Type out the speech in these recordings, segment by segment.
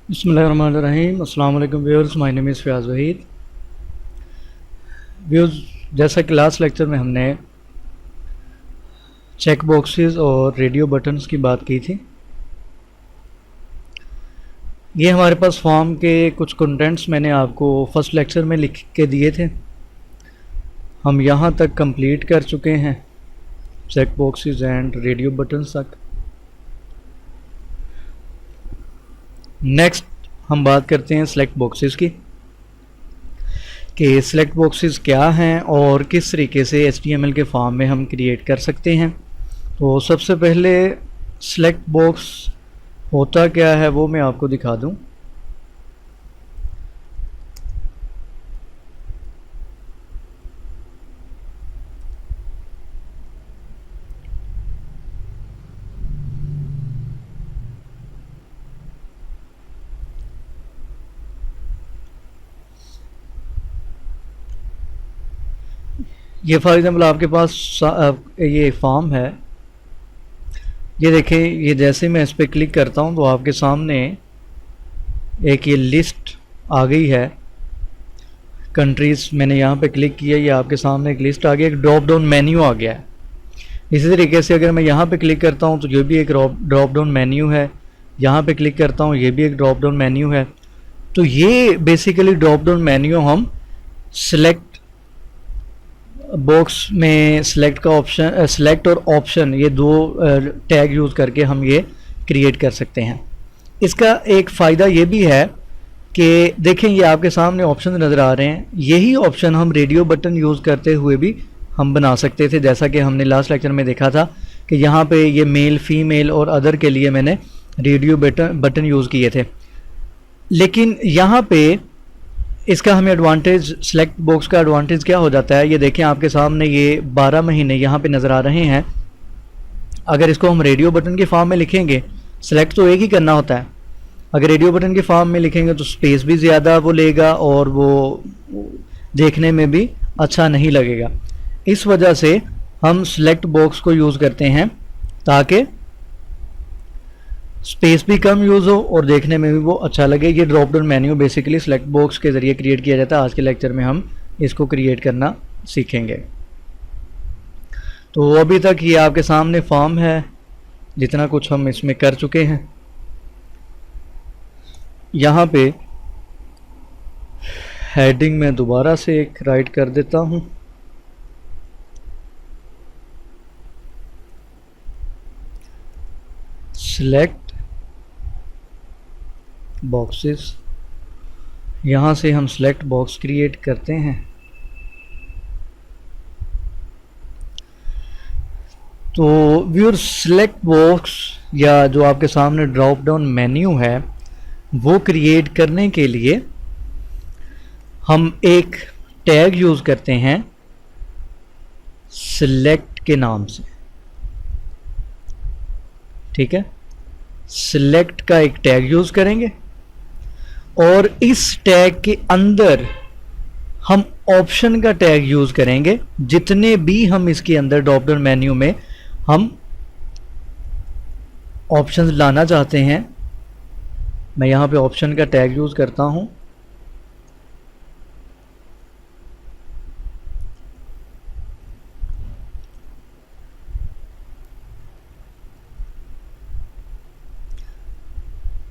बिस्मिल्लाहिर्रहमानिर्रहीम। अस्सलाम वालेकुम viewers, my name is Fayaz Waheed. Viewers, जैसा कि लास्ट लेक्चर में हमने चेक बॉक्सेस और रेडियो बटन्स की बात की थी, ये हमारे पास फॉर्म के कुछ कंटेंट्स मैंने आपको फर्स्ट लेक्चर में लिख के दिए थे। हम यहाँ तक कंप्लीट कर चुके हैं, check boxes and radio buttons तक। नेक्स्ट हम बात करते हैं सेलेक्ट बॉक्सेस की, कि सिलेक्ट बॉक्सेस क्या हैं और किस तरीके से HTML के फॉर्म में हम क्रिएट कर सकते हैं। तो सबसे पहले सिलेक्ट बॉक्स होता क्या है वो मैं आपको दिखा दूं। ये फॉर एग्जांपल आपके पास ये फॉर्म है, ये देखें। ये जैसे मैं इस पर क्लिक करता हूँ तो आपके सामने एक ये लिस्ट आ गई है कंट्रीज़। मैंने यहाँ पे क्लिक किया, ये आपके सामने एक लिस्ट आ गई, एक ड्रॉप डाउन मेन्यू आ गया है। इसी तरीके से अगर मैं यहाँ पे क्लिक करता हूँ तो ये भी एक ड्रॉप डाउन मेन्यू है, यहाँ पे क्लिक करता हूँ ये भी एक ड्रॉप डाउन मेन्यू है। तो ये बेसिकली ड्रॉप डाउन मेन्यू हम सिलेक्ट बॉक्स में सिलेक्ट का ऑप्शन, सिलेक्ट और ऑप्शन, ये दो टैग यूज़ करके हम ये क्रिएट कर सकते हैं। इसका एक फ़ायदा ये भी है कि देखें, ये आपके सामने ऑप्शन नज़र आ रहे हैं, यही ऑप्शन हम रेडियो बटन यूज़ करते हुए भी हम बना सकते थे। जैसा कि हमने लास्ट लेक्चर में देखा था कि यहाँ पे ये मेल, फीमेल और अदर के लिए मैंने रेडियो बटन यूज़ किए थे। लेकिन यहाँ पे इसका हमें एडवांटेज, सेलेक्ट बॉक्स का एडवांटेज क्या हो जाता है, ये देखें आपके सामने ये 12 महीने यहाँ पे नज़र आ रहे हैं। अगर इसको हम रेडियो बटन के फॉर्म में लिखेंगे, सेलेक्ट तो एक ही करना होता है, अगर रेडियो बटन के फॉर्म में लिखेंगे तो स्पेस भी ज़्यादा वो लेगा और वो देखने में भी अच्छा नहीं लगेगा। इस वजह से हम सेलेक्ट बॉक्स को यूज़ करते हैं ताकि स्पेस भी कम यूज़ हो और देखने में भी वो अच्छा लगे। ये drop down menu basically select box के ज़रिए क्रिएट किया जाता है। आज के लेक्चर में हम इसको क्रिएट करना सीखेंगे। तो अभी तक ये आपके सामने फॉर्म है, जितना कुछ हम इसमें कर चुके हैं। यहाँ पे हेडिंग में दोबारा से एक राइट कर देता हूँ। सिलेक्ट बॉक्सेस, यहाँ से हम सिलेक्ट बॉक्स क्रिएट करते हैं। तो व्यूअर्स, सिलेक्ट बॉक्स या जो आपके सामने ड्रॉप डाउन मेन्यू है वो क्रिएट करने के लिए हम एक टैग यूज़ करते हैं सिलेक्ट के नाम से। ठीक है, सिलेक्ट का एक टैग यूज़ करेंगे और इस टैग के अंदर हम ऑप्शन का टैग यूज़ करेंगे। जितने भी हम इसके अंदर ड्रॉप डाउन मेन्यू में हम ऑप्शंस लाना चाहते हैं, मैं यहाँ पे ऑप्शन का टैग यूज़ करता हूँ।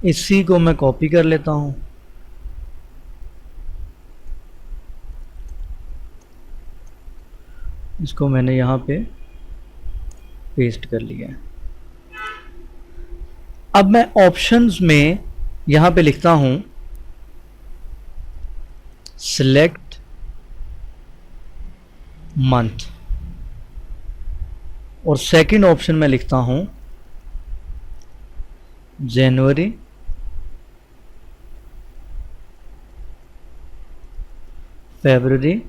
इसी को मैं कॉपी कर लेता हूँ, इसको मैंने यहाँ पे पेस्ट कर लिया है। अब मैं ऑप्शंस में यहाँ पे लिखता हूँ सिलेक्ट मंथ और सेकंड ऑप्शन में लिखता हूँ जनवरी, फरवरी,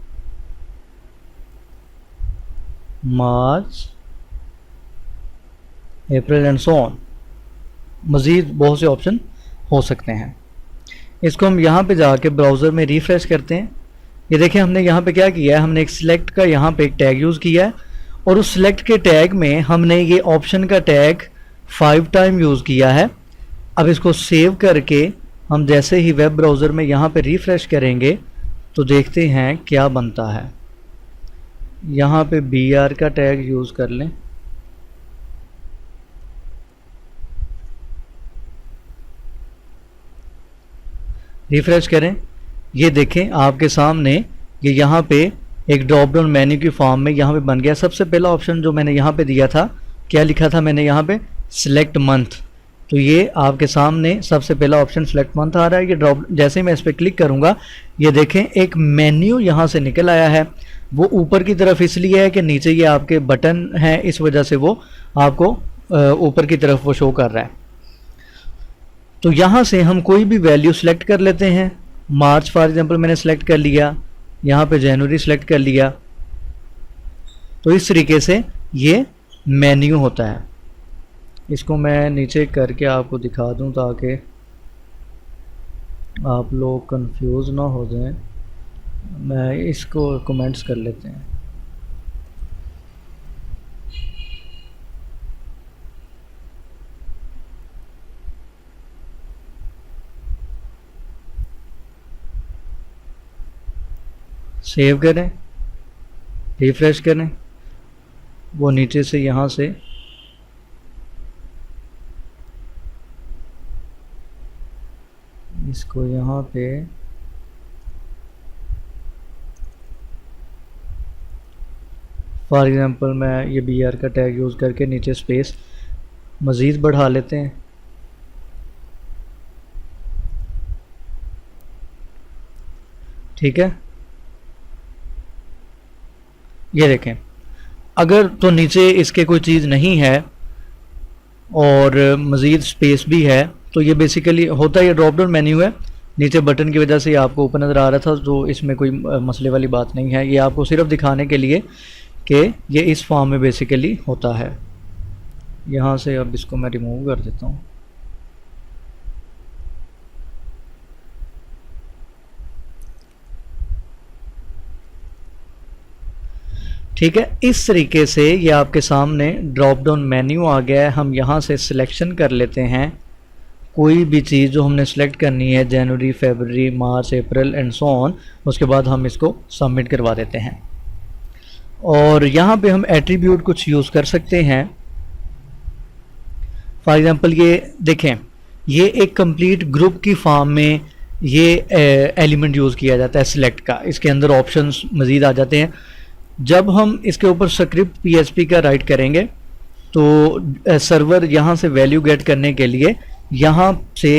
मार्च, अप्रैल एंड सो ऑन। मज़ीद बहुत से ऑप्शन हो सकते हैं। इसको हम यहाँ पे जाके ब्राउज़र में रिफ़्रेश करते हैं। ये देखें, हमने यहाँ पे क्या किया है, हमने एक सिलेक्ट का यहाँ पे एक टैग यूज़ किया है और उस सिलेक्ट के टैग में हमने ये ऑप्शन का टैग 5 टाइम यूज़ किया है। अब इसको सेव करके हम जैसे ही वेब ब्राउज़र में यहाँ पे रिफ़्रेश करेंगे तो देखते हैं क्या बनता है। यहाँ पे BR का टैग यूज़ कर लें। रिफ़्रेश करें, ये देखें आपके सामने ये यहाँ पे एक ड्रॉप डाउन मेन्यू की फॉर्म में यहाँ पे बन गया। सबसे पहला ऑप्शन जो मैंने यहाँ पे दिया था, क्या लिखा था मैंने यहाँ पे, सिलेक्ट मंथ। तो ये आपके सामने सबसे पहला ऑप्शन सिलेक्ट मंथ आ रहा है। ये ड्रॉप, जैसे मैं इस पर क्लिक करूँगा ये देखें एक मेन्यू यहाँ से निकल आया है। वो ऊपर की तरफ इसलिए है कि नीचे ये आपके बटन हैं, इस वजह से वो आपको ऊपर की तरफ वो शो कर रहा है। तो यहाँ से हम कोई भी वैल्यू सेलेक्ट कर लेते हैं। मार्च फॉर एग्जांपल मैंने सेलेक्ट कर लिया, यहाँ पे जनवरी सेलेक्ट कर लिया। तो इस तरीके से ये मेन्यू होता है। इसको मैं नीचे करके आपको दिखा दूं ताकि आप लोग कंफ्यूज ना हो जाएं। मैं इसको कमेंट्स कर लेते हैं। सेव करें, रिफ्रेश करें, वो नीचे से यहाँ से इसको यहाँ पे फॉर एग्ज़ाम्पल मैं ये BR का टैग यूज़ करके नीचे स्पेस मज़ीद बढ़ा लेते हैं। ठीक है, ये देखें। अगर तो नीचे इसके कोई चीज़ नहीं है और मज़ीद स्पेस भी है तो ये बेसिकली होता है, ये ड्रॉप डाउन मेन्यू है। नीचे बटन की वजह से आपको ऊपर नज़र आ रहा था, तो इसमें कोई मसले वाली बात नहीं है। ये आपको सिर्फ दिखाने के लिए कि ये इस फॉर्म में बेसिकली होता है। यहाँ से अब इसको मैं रिमूव कर देता हूँ। ठीक है, इस तरीके से ये आपके सामने ड्रॉप डाउन मेन्यू आ गया है। हम यहाँ से सिलेक्शन कर लेते हैं कोई भी चीज़ जो हमने सेलेक्ट करनी है, जनवरी, फरवरी, मार्च, अप्रैल एंड सो ऑन। उसके बाद हम इसको सबमिट करवा देते हैं। और यहाँ पे हम एट्रीब्यूट कुछ यूज़ कर सकते हैं। फॉर एग्ज़ाम्पल ये देखें, ये एक कंप्लीट ग्रुप की फॉर्म में ये एलिमेंट यूज़ किया जाता है सिलेक्ट का। इसके अंदर ऑप्शंस मज़ीद आ जाते हैं। जब हम इसके ऊपर स्क्रिप्ट PHP का राइट करेंगे तो सर्वर यहाँ से वैल्यू गेट करने के लिए यहाँ से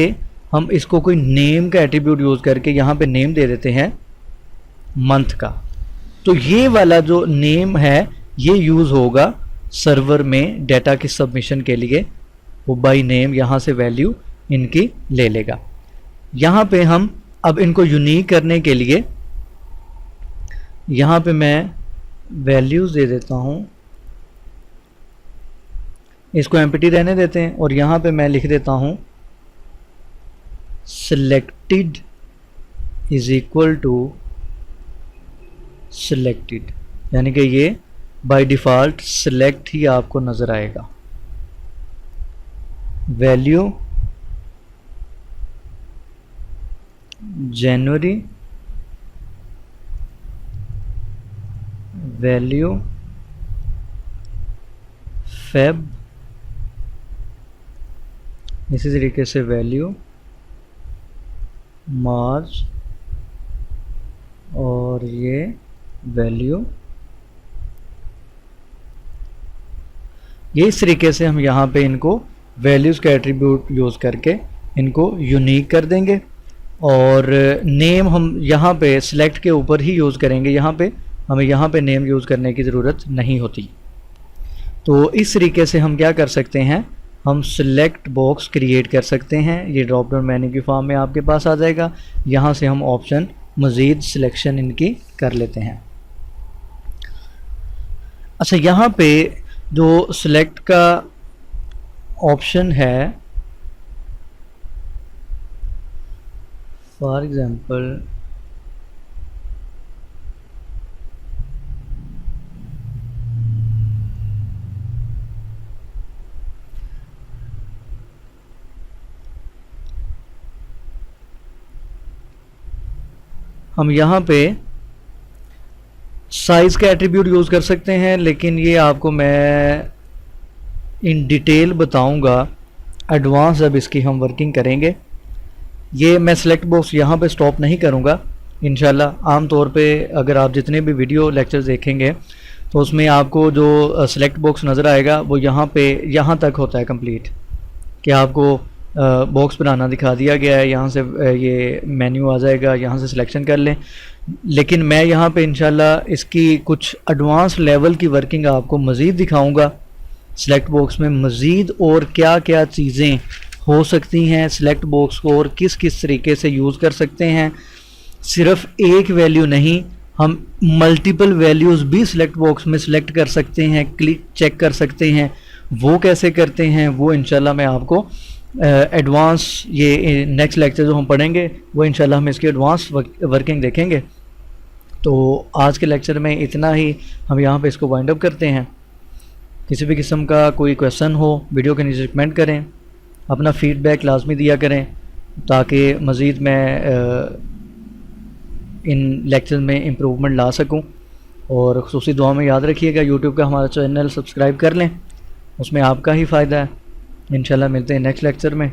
हम इसको कोई नेम का एट्रीब्यूट यूज़ करके यहाँ पे नेम दे देते हैं मंथ का। तो ये वाला जो नेम है ये यूज़ होगा सर्वर में डाटा की सबमिशन के लिए। वो बाई नेम यहाँ से वैल्यू इनकी ले लेगा। यहाँ पे हम अब इनको यूनिक करने के लिए यहाँ पे मैं वैल्यूज़ दे देता हूँ, इसको एम्प्टी रहने देते हैं। और यहाँ पे मैं लिख देता हूँ selected is equal to selected, यानी कि ये बाय डिफ़ॉल्ट सिलेक्ट ही आपको नज़र आएगा। वैल्यू जनवरी, वैल्यू फेब, इसी तरीके से वैल्यू मार्च और ये वैल्यू। ये इस तरीके से हम यहाँ पे इनको वैल्यूज़ का एट्रीब्यूट यूज़ करके इनको यूनिक कर देंगे। और नेम हम यहाँ पे सिलेक्ट के ऊपर ही यूज़ करेंगे। यहाँ पे हमें यहाँ पे नेम यूज़ करने की ज़रूरत नहीं होती। तो इस तरीके से हम क्या कर सकते हैं, हम सिलेक्ट बॉक्स क्रिएट कर सकते हैं। ये ड्रॉप डाउन मेन्यू की फॉर्म में आपके पास आ जाएगा। यहाँ से हम ऑप्शन मज़ीद सिलेक्शन इनकी कर लेते हैं। अच्छा, यहाँ पे जो सिलेक्ट का ऑप्शन है, फॉर एग्ज़ाम्पल हम यहाँ पे साइज़ का एट्रीब्यूट यूज़ कर सकते हैं, लेकिन ये आपको मैं इन डिटेल बताऊंगा एडवांस जब इसकी हम वर्किंग करेंगे। ये मैं सिलेक्ट बॉक्स यहाँ पे स्टॉप नहीं करूँगा इंशाल्लाह। आम तौर पे अगर आप जितने भी वीडियो लेक्चर्स देखेंगे तो उसमें आपको जो सिलेक्ट बॉक्स नज़र आएगा वो यहाँ तक होता है कंप्लीट, कि आपको बॉक्स बनाना दिखा दिया गया है, यहाँ से ये मेन्यू आ जाएगा, यहाँ से सिलेक्शन कर लें। लेकिन मैं यहाँ पे इंशाल्लाह इसकी कुछ एडवांस लेवल की वर्किंग आपको मज़ीद दिखाऊंगा। सिलेक्ट बॉक्स में मज़ीद और क्या क्या चीज़ें हो सकती हैं, सिलेक्ट बॉक्स को और किस किस तरीके से यूज़ कर सकते हैं। सिर्फ एक वैल्यू नहीं, हम मल्टीपल वैल्यूज़ भी सिलेक्ट बॉक्स में सिलेक्ट कर सकते हैं, क्लिक चेक कर सकते हैं। वो कैसे करते हैं वो इंशाल्लाह मैं आपको एडवांस ये नेक्स्ट लेक्चर जो हम पढ़ेंगे वो इंशाल्लाह हम इसकी एडवांस वर्किंग देखेंगे। तो आज के लेक्चर में इतना ही, हम यहाँ पे इसको वाइंड अप करते हैं। किसी भी किस्म का कोई क्वेश्चन हो वीडियो के नीचे कमेंट करें, अपना फीडबैक लाजमी दिया करें ताकि मज़ीद मैं इन लेक्चर में इम्प्रूवमेंट ला सकूं। और ख़ुसूसी दुआ में याद रखिएगा यूट्यूब का हमारा चैनल सब्सक्राइब कर लें, उसमें आपका ही फ़ायदा है। इंशाल्लाह मिलते हैं नेक्स्ट लेक्चर में।